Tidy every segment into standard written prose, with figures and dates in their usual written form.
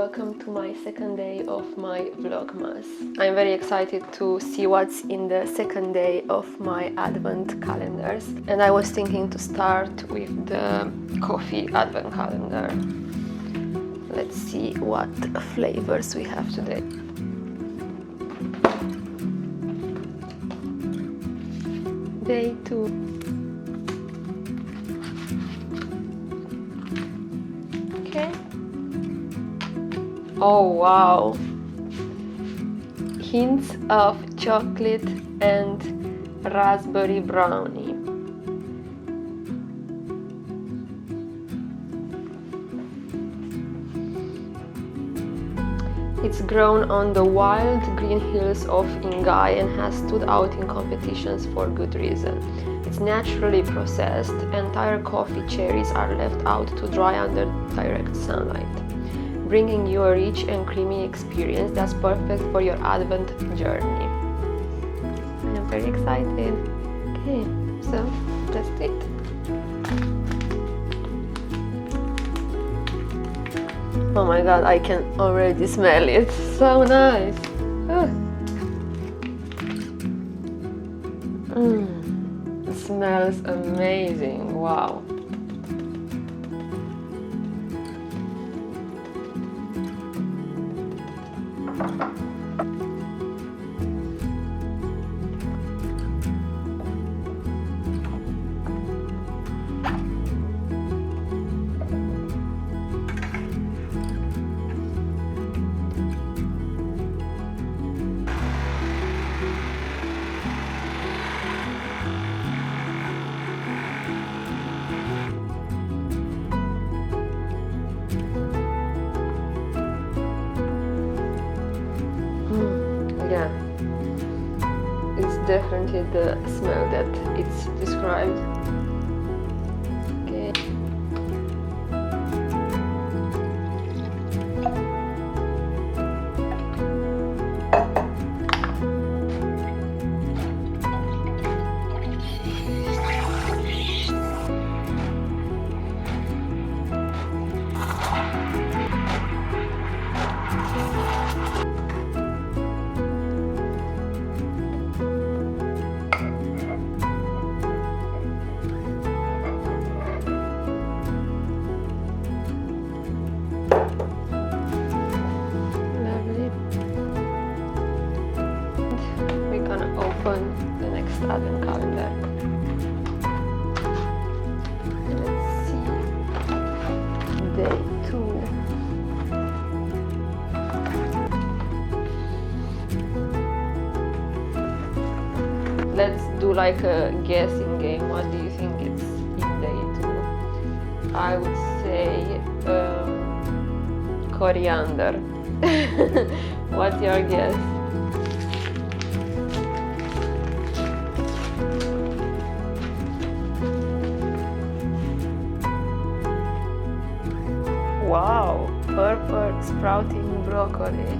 welcome to my second day of my Vlogmas. I'm very excited to see what's in the second day of my advent calendars, and I was thinking to start with the coffee advent calendar. Let's see what flavors we have today. Day 2. Oh wow! Hints of chocolate and raspberry brownie. It's grown on the wild green hills of Ingai and has stood out in competitions for good reason. It's naturally processed. Entire coffee cherries are left out to dry under direct sunlight, bringing you a rich and creamy experience that's perfect for your advent journey. I'm very excited. Okay, so let's do it. Oh my god, I can already smell it. So nice. It smells amazing. Wow. Yeah, it's definitely the smell that it's described. Okay. The next advent calendar. Let's see. Day 2. Let's do like a guessing game. What do you think it's in day 2? I would say coriander. What's your guess? Wow, purple sprouting broccoli.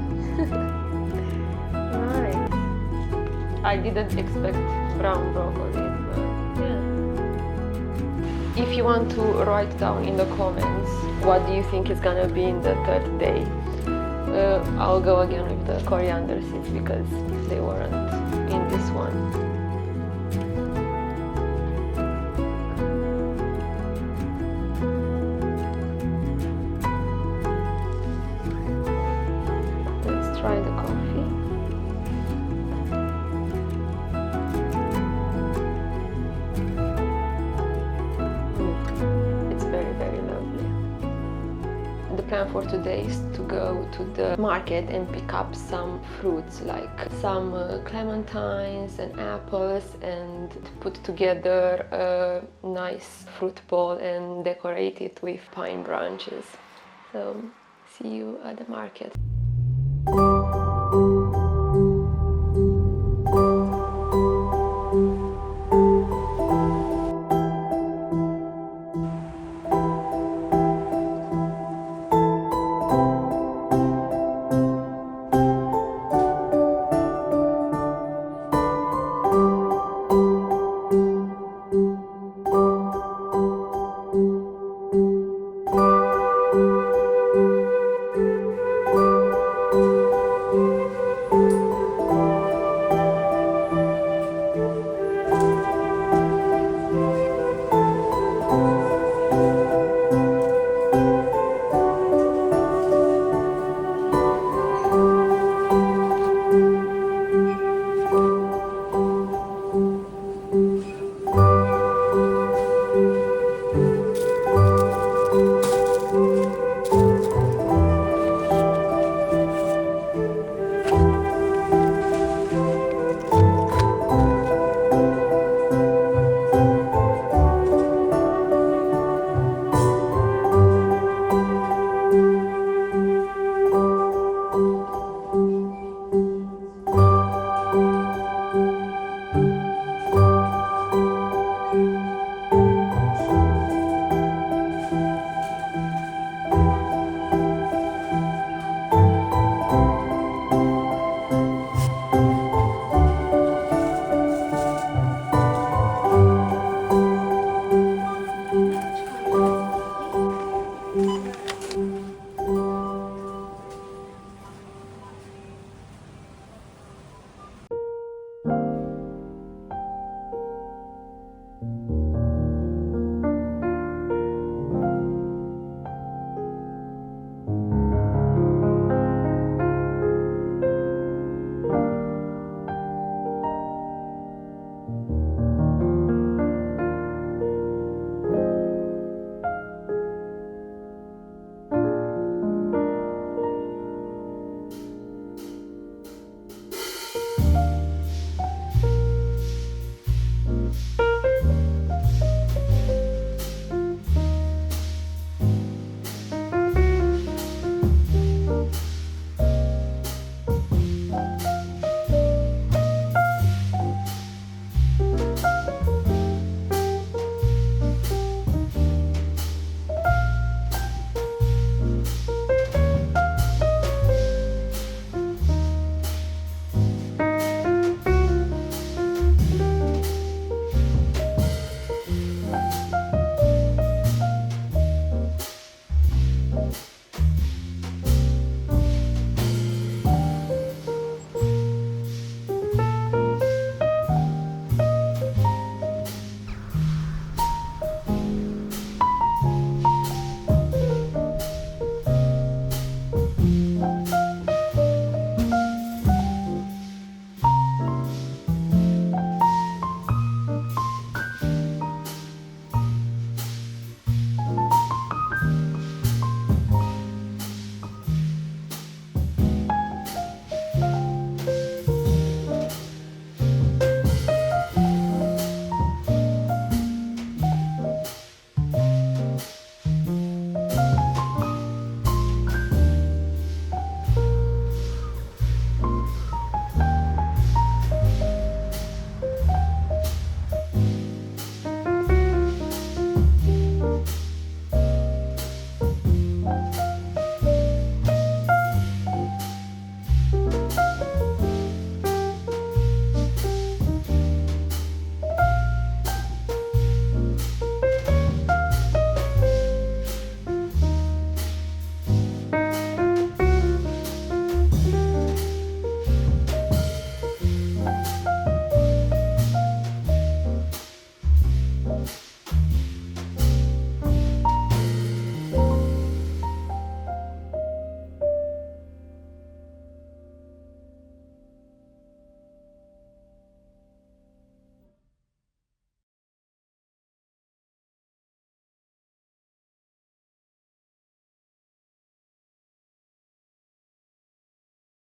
Nice. I didn't expect brown broccoli, but yeah. If you want to write down in the comments what do you think is gonna be in the third day, I'll go again with the coriander seeds because they weren't in this one. Try the coffee. It's very, very lovely. The plan for today is to go to the market and pick up some fruits like some clementines and apples and put together a nice fruit bowl and decorate it with pine branches. So see you at the market.